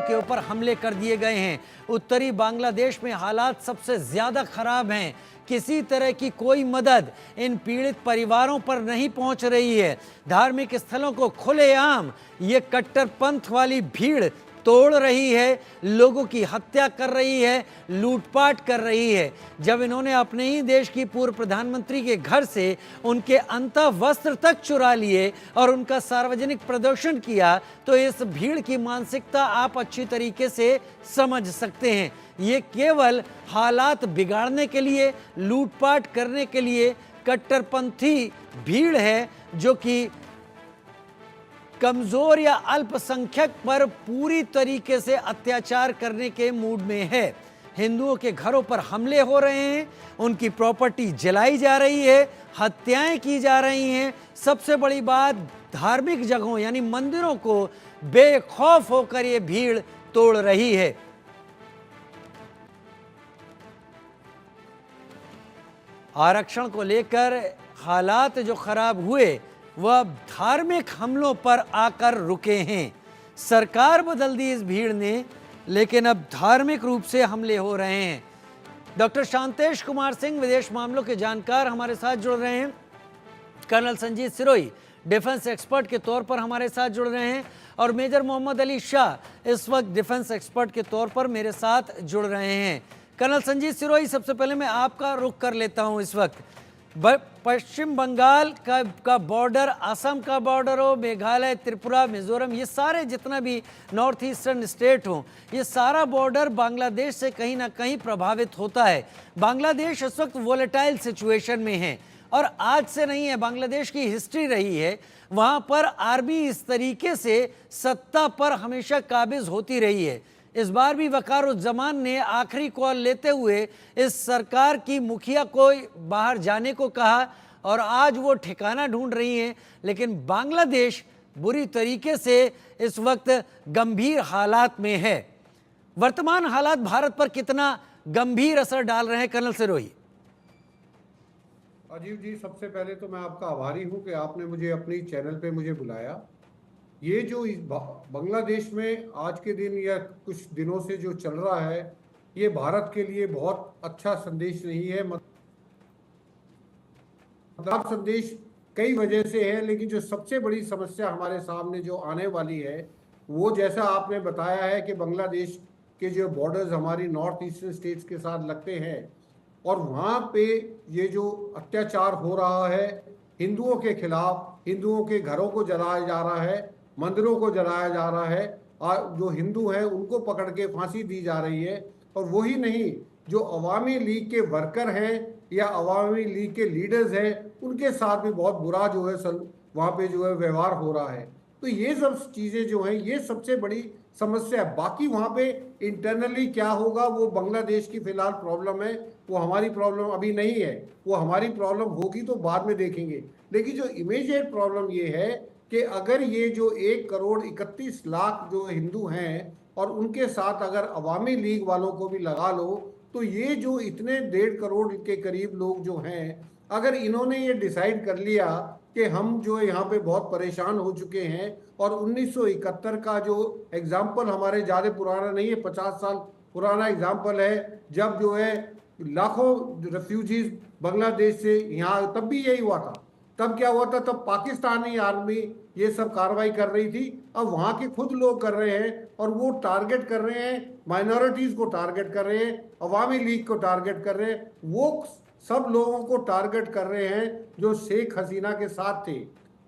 के ऊपर हमले कर दिए गए हैं। उत्तरी बांग्लादेश में हालात सबसे ज्यादा खराब हैं। किसी तरह की कोई मदद इन पीड़ित परिवारों पर नहीं पहुंच रही है। धार्मिक स्थलों को खुलेआम ये कट्टरपंथ वाली भीड़ तोड़ रही है, लोगों की हत्या कर रही है, लूटपाट कर रही है। जब इन्होंने अपने ही देश की पूर्व प्रधानमंत्री के घर से उनके अंतः वस्त्र तक चुरा लिए और उनका सार्वजनिक प्रदर्शन किया, तो इस भीड़ की मानसिकता आप अच्छी तरीके से समझ सकते हैं। ये केवल हालात बिगाड़ने के लिए, लूटपाट करने के लिए कट्टरपंथी भीड़ है जो कि कमजोर या अल्पसंख्यक पर पूरी तरीके से अत्याचार करने के मूड में है। हिंदुओं के घरों पर हमले हो रहे हैं, उनकी प्रॉपर्टी जलाई जा रही है, हत्याएं की जा रही हैं। सबसे बड़ी बात, धार्मिक जगहों यानी मंदिरों को बेखौफ होकर ये भीड़ तोड़ रही है। आरक्षण को लेकर हालात जो खराब हुए वह धार्मिक हमलों पर आकर रुके हैं। सरकार बदल दी इस भीड़ ने, लेकिन अब धार्मिक रूप से हमले हो रहे हैं। डॉक्टर शांतेश कुमार सिंह विदेश मामलों के जानकार हमारे साथ जुड़ रहे हैं। Colonel Sanjeet Sirohi defence expert के तौर पर हमारे साथ जुड़ रहे हैं और मेजर मोहम्मद अली शाह इस वक्त डिफेंस एक्सपर्ट के तौर पर मेरे साथ जुड़ रहे हैं। कर्नल संजीत सिरोही, सबसे पहले मैं आपका रुख कर लेता हूं। इस वक्त पश्चिम बंगाल का बॉर्डर, असम का बॉर्डर हो, मेघालय, त्रिपुरा, मिजोरम, ये सारे जितना भी नॉर्थ ईस्टर्न स्टेट हो, ये सारा बॉर्डर बांग्लादेश से कहीं ना कहीं प्रभावित होता है। बांग्लादेश इस वक्त वोलेटाइल सिचुएशन में है और आज से नहीं है, बांग्लादेश की हिस्ट्री रही है। वहाँ पर आर्मी इस तरीके से सत्ता पर हमेशा काबिज होती रही है। इस बार भी वकारुज्जमान ने आखिरी कॉल लेते हुए इस सरकार की मुखिया को बाहर जाने को कहा और आज वो ठिकाना ढूंढ रही हैं। लेकिन बांग्लादेश बुरी तरीके से इस वक्त गंभीर हालात में है। वर्तमान हालात भारत पर कितना गंभीर असर डाल रहे हैं, कर्नल सिरोही? अजीब जी, सबसे पहले तो मैं आपका आभारी हूं कि आपने मुझे अपनी चैनल पे मुझे बुलाया। ये जो बांग्लादेश में आज के दिन या कुछ दिनों से जो चल रहा है, ये भारत के लिए बहुत अच्छा संदेश नहीं है। मतलब संदेश कई वजह से है, लेकिन जो सबसे बड़ी समस्या हमारे सामने जो आने वाली है, वो जैसा आपने बताया है कि बांग्लादेश के जो बॉर्डर्स हमारी नॉर्थ ईस्टर्न स्टेट्स के साथ लगते हैं और वहाँ पे ये जो अत्याचार हो रहा है हिंदुओं के खिलाफ, हिंदुओं के घरों को जलाया जा रहा है, मंदिरों को जलाया जा रहा है, और जो हिंदू हैं उनको पकड़ के फांसी दी जा रही है। और वही नहीं, जो अवामी लीग के वर्कर हैं या अवामी लीग के लीडर्स हैं, उनके साथ भी बहुत बुरा जो है वहाँ पे जो है व्यवहार हो रहा है। तो ये सब चीज़ें जो हैं, ये सबसे बड़ी समस्या है। बाकी वहाँ पे इंटरनली क्या होगा वो बांग्लादेश की फिलहाल प्रॉब्लम है, वो हमारी प्रॉब्लम अभी नहीं है। वो हमारी प्रॉब्लम होगी तो बाद में देखेंगे। लेकिन जो इमीडिएट प्रॉब्लम ये है कि अगर ये जो 1,31,00,000 जो हिंदू हैं और उनके साथ अगर अवामी लीग वालों को भी लगा लो, तो ये जो इतने 1.5 करोड़ के करीब लोग जो हैं, अगर इन्होंने ये डिसाइड कर लिया कि हम जो यहाँ पे बहुत परेशान हो चुके हैं, और 1971 का जो एग्जाम्पल हमारे ज़्यादा पुराना नहीं है, 50 साल पुराना एग्जाम्पल है, जब जो है लाखों रेफ्यूजीज बांग्लादेश से यहाँ, तब भी यही हुआ था। तब क्या हुआ था? तब पाकिस्तानी आर्मी ये सब कार्रवाई कर रही थी। अब वहाँ के खुद लोग कर रहे हैं और वो टारगेट कर रहे हैं, माइनॉरिटीज को टारगेट कर रहे हैं, अवामी लीग को टारगेट कर रहे हैं, वो सब लोगों को टारगेट कर रहे हैं जो शेख हसीना के साथ थे।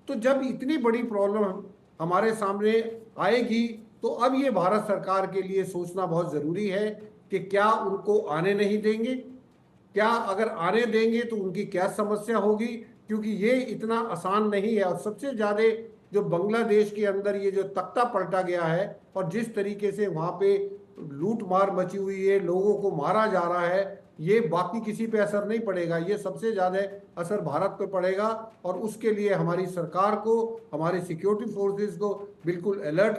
तो जब इतनी बड़ी प्रॉब्लम हमारे सामने आएगी, तो अब ये भारत सरकार के लिए सोचना बहुत ज़रूरी है कि क्या उनको आने नहीं देंगे, क्या अगर आने देंगे तो उनकी क्या समस्या होगी, क्योंकि ये इतना आसान नहीं है। और सबसे ज़्यादा जो बांग्लादेश के अंदर ये जो तख्ता पलटा गया है और जिस तरीके से वहाँ पे लूट मार मची हुई है, लोगों को मारा जा रहा है, ये बाकी किसी पे असर नहीं पड़ेगा, ये सबसे ज़्यादा असर भारत पे पड़ेगा। और उसके लिए हमारी सरकार को, हमारे सिक्योरिटी फोर्सेस को बिल्कुल अलर्ट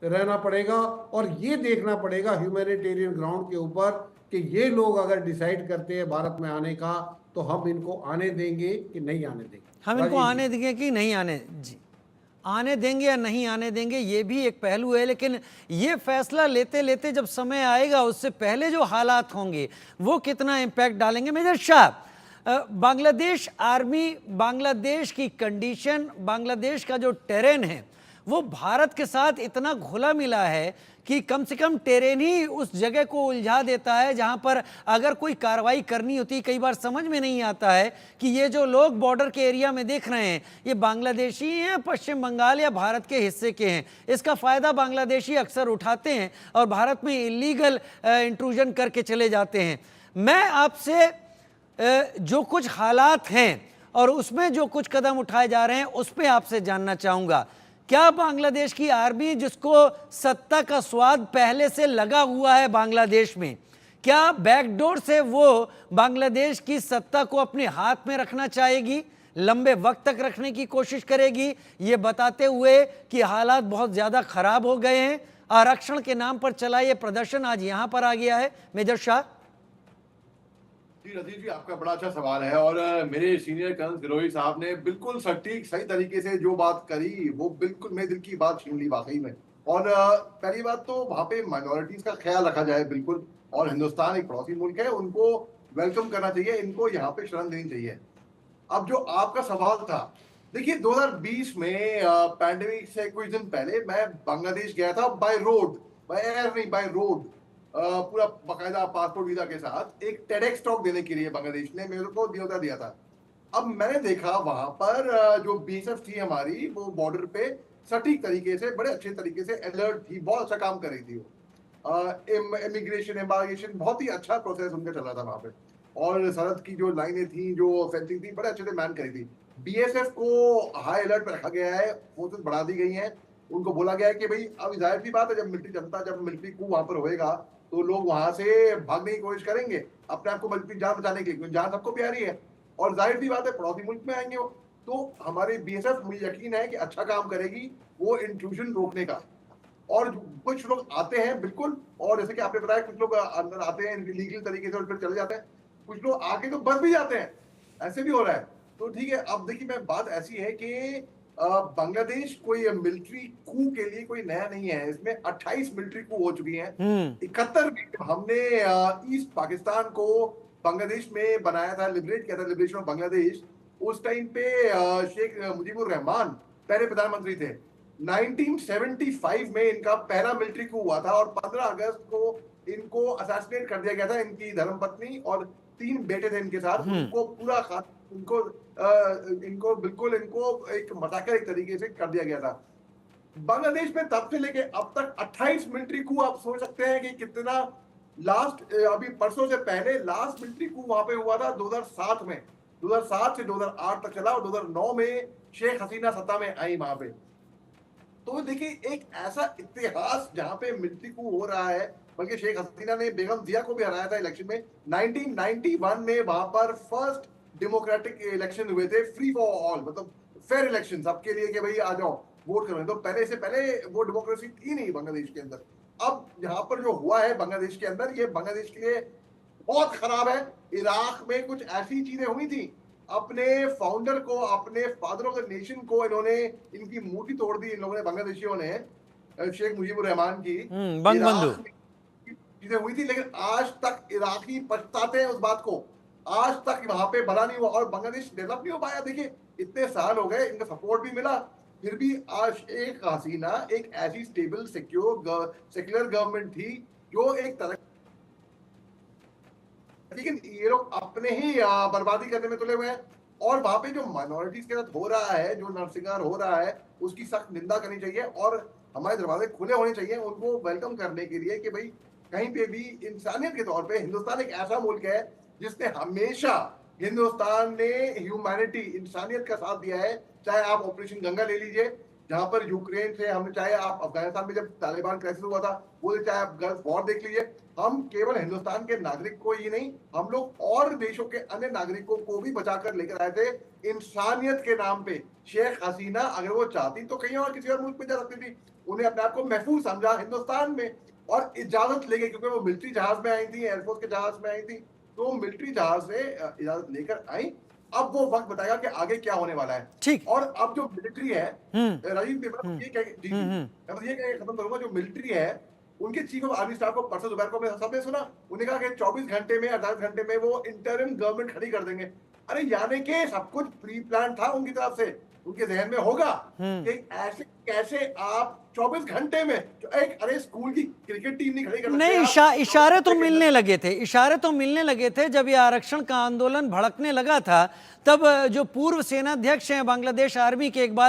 रहना पड़ेगा और ये देखना पड़ेगा ह्यूमैनिटेरियन ग्राउंड के ऊपर कि ये लोग अगर डिसाइड करते हैं भारत में आने का, तो हम इनको आने देंगे कि नहीं आने देंगे। हम इनको आने देंगे कि नहीं आने? जी, आने देंगे या नहीं आने देंगे ये भी एक पहलू है, लेकिन ये फैसला लेते लेते जब समय आएगा उससे पहले जो हालात होंगे वो कितना इम्पैक्ट डालेंगे। मेजर शाह, बांग्लादेश आर्मी, बांग्लादेश की कंडीशन, बांग्लादेश का जो टेरेन है वो भारत के साथ इतना घुला मिला है कि कम से कम टेरेन ही उस जगह को उलझा देता है जहां पर अगर कोई कार्रवाई करनी होती, कई बार समझ में नहीं आता है कि ये जो लोग बॉर्डर के एरिया में देख रहे हैं ये बांग्लादेशी हैं, पश्चिम बंगाल या भारत के हिस्से के हैं। इसका फ़ायदा बांग्लादेशी अक्सर उठाते हैं और भारत में इलीगल इंट्रूजन करके चले जाते हैं। मैं आपसे जो कुछ हालात हैं और उसमें जो कुछ कदम उठाए जा रहे हैं उस पर आपसे जानना चाहूँगा, क्या बांग्लादेश की आर्मी, जिसको सत्ता का स्वाद पहले से लगा हुआ है बांग्लादेश में, क्या बैकडोर से वो बांग्लादेश की सत्ता को अपने हाथ में रखना चाहेगी, लंबे वक्त तक रखने की कोशिश करेगी, ये बताते हुए कि हालात बहुत ज़्यादा खराब हो गए हैं? आरक्षण के नाम पर चला ये प्रदर्शन आज यहाँ पर आ गया है। मेजर शाह जी, रजीव जी, आपका बड़ा अच्छा सवाल है और मेरे सीनियर कर्नल गिरोही साहब ने बिल्कुल सटीक सही तरीके से जो बात करी वो बिल्कुल मेरे दिल की बात छीन ली वाकई में। और पहली बात तो वहाँ पे माइनॉरिटीज का ख्याल रखा जाए बिल्कुल, और हिंदुस्तान एक पड़ोसी मुल्क है, उनको वेलकम करना चाहिए, इनको यहाँ पे शरण देनी चाहिए। अब जो आपका सवाल था, देखिए 2020 में पैंडेमिक से कुछ दिन पहले मैं बांग्लादेश गया था बाय रोड, बाय एयर नहीं, बाय रोड, पूरा बाकायदा पासपोर्ट वीजा के साथ। एक टेडेक्स टॉक देने के लिए बांग्लादेश ने मेरे को न्योता दिया था। अब मैंने देखा वहां पर जो बीएसएफ थी हमारी, वो बॉर्डर पे सटीक तरीके से, बड़े अच्छे तरीके से अलर्ट थी, बहुत अच्छा काम कर रही थी वो। इमिग्रेशन, एम्बार्गेशन, बहुत ही अच्छा प्रोसेस उनका चल रहा था वहां पे, और सरहद की जो लाइनें थी, जो फेंसिंग थी, बड़े अच्छे से मैन करी थी। बीएसएफ को हाई अलर्ट पे रखा गया है, फोर्सेस बढ़ा दी गई हैं, उनको बोला गया है कि भाई अब जाहिर सी बात है, जब मिलिट्री जनता, जब मिलिट्री कू वहां पर होएगा तो लोग वहां से भागने की कोशिश करेंगे अपने आप को, मिलिट्री जान बचाने के लिए, क्योंकि जान सबको प्यारी है, और जाहिर सी बात है पड़ोसी मुल्क में आएंगे वो। तो हमारी बीएसएफ, मुझे यकीन है कि अच्छा काम करेगी वो इंट्रूजन रोकने का। और कुछ लोग आते हैं बिल्कुल, और जैसे कि आपने बताया कुछ लोग अंदर आते हैं लीगल तरीके से और फिर चले जाते हैं, कुछ लोग आके तो बस भी जाते हैं, ऐसे भी हो रहा है। तो ठीक है, अब देखिए मैं बात ऐसी है कि बांग्लादेश कोई मिलिट्री कू के लिए कोई नया नहीं है, इसमें 28 मिलिट्री कू हो चुकी हैं। 71 में हमने ईस्ट पाकिस्तान को बांग्लादेश में बनाया था, लिबरेट किया था, लिबरेशन ऑफ बांग्लादेश। उस टाइम पे शेख मुजीबुर रहमान पहले प्रधानमंत्री थे। 1975 में इनका पहला मिलिट्री कू हुआ था और 15 अगस्त को इनको असैसिनेट कर दिया गया था। इनकी धर्मपत्नी और 3 बेटे थे इनके साथ, उनको पूरा इनको बिल्कुल इनको एक मजाकर एक तरीके से कर दिया गया था। बांग्लादेश में तब से लेके अब तक 28 मिलिट्री कू, आप सोच सकते हैं कि कितना। लास्ट अभी परसों से पहले लास्ट मिलिट्री कू वहां पे हुआ था 2007 में, 2007 से 2008 तक चला, और 2009 में शेख हसीना सत्ता में आई वहां पे। तो देखिए एक ऐसा इतिहास जहां पे मिलिट्री कू हो रहा है, बल्कि शेख हसीना ने बेगम जिया को भी हराया था इलेक्शन में। 1991 में वहां पर फर्स्ट डेमोक्रेटिक इलेक्शन हुए थे, फ्री फॉर ऑल, मतलब फेयर इलेक्शन सबके लिए कि भाई आ जाओ वोट करो। तो पहले से पहले वो डेमोक्रेसी थी नहीं बांग्लादेश के अंदर। अब यहाँ पर जो हुआ है बांग्लादेश के अंदर, ये बांग्लादेश के लिए बहुत खराब है। इराक में कुछ ऐसी चीजें हुई थी, अपने फाउंडर को, अपने फादर ऑफ द नेशन को इन्होंने, इनकी मूर्ति तोड़ दी इन लोगों ने, बांग्लादेशियों ने, शेख मुजीबुर रहमान की। बंगबंधु चीजें हुई थी, लेकिन आज तक इराकी पछताते हैं उस बात को, आज तक वहां पे भला नहीं हुआ और बांग्लादेश डेवलप नहीं हो पाया। देखिए इतने साल हो गए, इनका सपोर्ट भी मिला, फिर भी आज एक हसीना एक ऐसी स्टेबल सिक्योर सेक्युलर गवर्नमेंट थी जो एक तरह, लेकिन ये लोग अपने ही बर्बादी करने में तुले हुए हैं। और वहां पे जो माइनॉरिटीज के साथ हो रहा है, जो नरसिंहार हो रहा है, उसकी सख्त निंदा करनी चाहिए और हमारे दरवाजे खुले होने चाहिए उनको वेलकम करने के लिए कि भाई कहीं पे भी इंसानियत के तौर पे हिंदुस्तान एक ऐसा मुल्क है जिसने हमेशा, हिंदुस्तान ने ह्यूमैनिटी, इंसानियत का साथ दिया है। चाहे आप ऑपरेशन गंगा ले लीजिए, जहां पर यूक्रेन से हमने, चाहे आप अफगानिस्तान में जब तालिबान क्राइसिस हुआ था वो, चाहे आप गल्फ वॉर देख लीजिए, हम केवल हिंदुस्तान के नागरिक को ही नहीं, हम लोग और देशों के अन्य नागरिकों को भी बचाकर लेकर आए थे इंसानियत के नाम पे। शेख हसीना अगर वो चाहती तो कहीं और किसी और मुल्क में जा सकती थी, उन्हें अपने आप को महफूज समझा हिंदुस्तान में और इजाजत लेके, क्योंकि वो मिलिट्री जहाज में आई थी, एयरफोर्स के जहाज में आई थी, तो मिलिट्री जहाज से इजाजत लेकर आई अब वो वक्त बताएगा कि आगे क्या होने वाला है। ठीक। और अब जो मिलिट्री है, राजीव जी, मैं ये खत्म करूंगा, जो मिलिट्री है उनके चीफ ऑफ आर्मी स्टाफ को परसों दोपहर को सबने सुना, उन्होंने कहा कि 24 घंटे में 48 घंटे में वो इंटरिम गवर्नमेंट खड़ी कर देंगे। अरे यानी कि सब कुछ प्री प्लान था उनकी तरफ से, उनके जहन में होगा कि ऐसे कैसे आप 24 घंटे में अरे स्कूल की क्रिकेट टीम नहीं खड़ी कर सकते नहीं, आप। इशारे तो मिलने लगे थे, इशारे तो मिलने लगे थे जब ये आरक्षण का आंदोलन भड़कने लगा था। तब जो पूर्व सेनाध्यक्ष हैं बांग्लादेश आर्मी के, इकबाल